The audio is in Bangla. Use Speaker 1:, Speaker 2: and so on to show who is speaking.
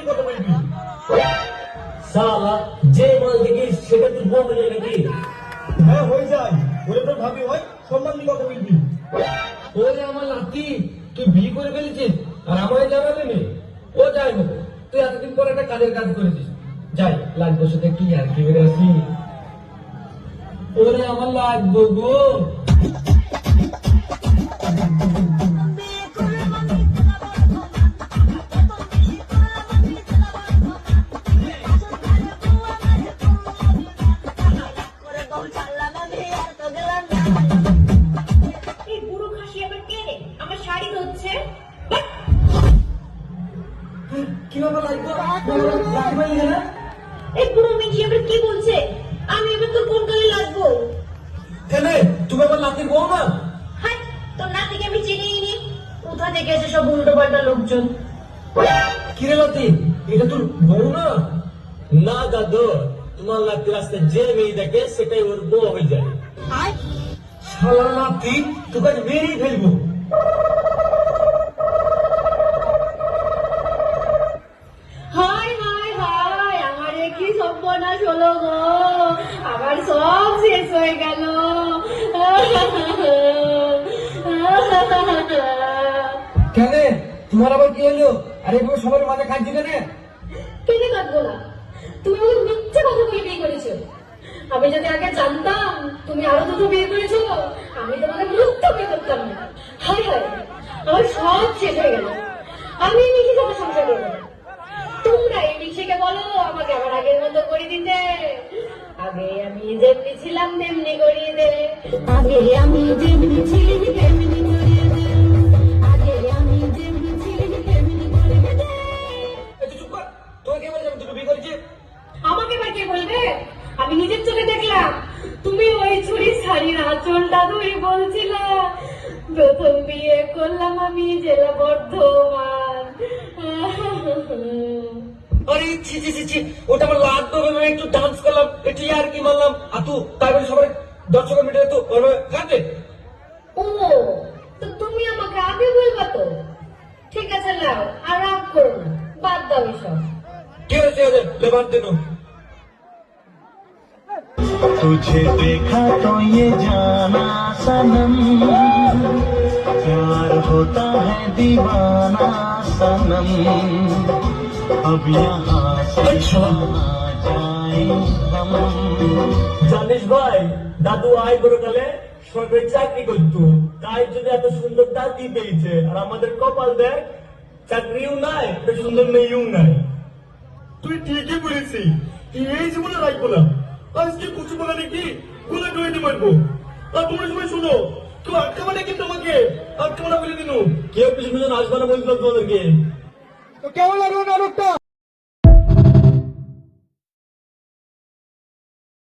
Speaker 1: সম্মানী কথা বলবি শালা, যে মাল দেখিস সেটা তুই বউ হয়ে যায় নাকি? হ্যাঁ হয়ে যায়, বলে তোর ভাবি হয়, সম্মানী কথা বলবি। ওরে আমার লাতি, তুই বিয়ে করে ফেলেছিস আর আমায় জানালি নি? ও যাই হোক, তুই এতদিন পর একটা কাজের কাজ করেছিস, যাই লাগবে সাথে কি আর কি বেড়ে আসি। ওরে আমার লাগবো গো। কি ব্যাপার লাগবে?
Speaker 2: এই বুড়ো মিঠি আবার কি বলছে? আমি এবার তোর কোন কালে লাগবো?
Speaker 1: কেনে তুমি আমার লাতির বউ না?
Speaker 2: হাই, তোর নাতিকে আমি চিনিই নি। কোথা থেকে এসে সব উল্টো পাল্টা লোকজন।
Speaker 1: কিরে লাতি, এটা তোর বউ না? না দাদু, তোমার লাতি রাস্তায় যে মেয়ে দেখে সেটাই ওর বউ হয়ে যায়। শালা লাতি, তোকে আজ মেরেই ফেলবো।
Speaker 2: হায় হায় হায়, আমার কি সর্বনাশ হলো গো, আমার সব শেষ হয়ে গেল।
Speaker 1: কেনে তোমার আবার কি হলো? আরে এভাবে সবার মাঝে খাচ্ছি কেনে?
Speaker 2: কেটে কাটবো না, তুমি আমাকে মিথ্যে কথা বলে বিয়ে করেছো। আমি যদি আগে জানতাম তুমি আরো দুটো বিয়ে করেছো, আমি তোমাকে মুক্ত বিয়ে করতাম না। হায় হায়, আমার সব শেষ হয়ে গেল। আমি এই মিঠির সাথে সংসার করবো না। তোমরা এই মিঠিকে বলো আমাকে আবার আগের মতো করে দিতে। আগে আমি যেমনি ছিলাম তেমনি করিয়ে দে। আগে আমি যেমনি ছিলাম তেমনি করিয়ে দে। আগে আমি যেমনি ছিলাম তেমনি করিয়ে দে।
Speaker 1: চুপ কর, তোকে কে বলে আমি দুটো বিয়ে করেছি?
Speaker 2: আমাকে বা কে বলবে? আমি নিজের চোখে দেখলাম তুমি ওই ছুরি শাড়ির আঁচলটা ধরে বলছিল প্রথম বিয়ে করলাম আমি জেলা বর্ধমান।
Speaker 1: আরে ছি ছি ছি ছি, ওটা আমার লাগতো, আমি একটু ডান্স করলাম, একটু আর কি মারলাম, আতু তারপরে সবাই দর্শকের মিটে তো কাটে।
Speaker 2: ও, তো তুমি আমাকে আগে বলবা তো। ঠিক আছে লাও, আর রাগ করো না, বাদ দাও এসব।
Speaker 1: কি হয়েছে ওদের লেবার দিন?
Speaker 3: तुझे देखा तो ये जाना सनम, प्यार होता है दीवाना सनम, अब यहाँ से ना जाए हम।
Speaker 1: জানিস ভাই, দাদু আয় বড়কালে সরকারি চাকরি করতো, তাই যদি এত সুন্দর দাদি পেয়েছে, আর আমাদের কপাল দেখ, চাকরিও নাই, একটা সুন্দর মেয়েও নাই। তুই ঠিকই বলেছিস, এই জীবনে রাখবো না, আজকে কুচু পাকা দেখি গুলা ডুয়ে দিয়ে মারবো। আর তোমরা সবাই শুনো, কেউ আটকাবা না কিন্তু আমাকে, আটকাবা না বলে দিন, কেউ পিছনে আসবে না বলছিলাম তোমাদেরকে। তো কেমন লাগলো নাটকটা?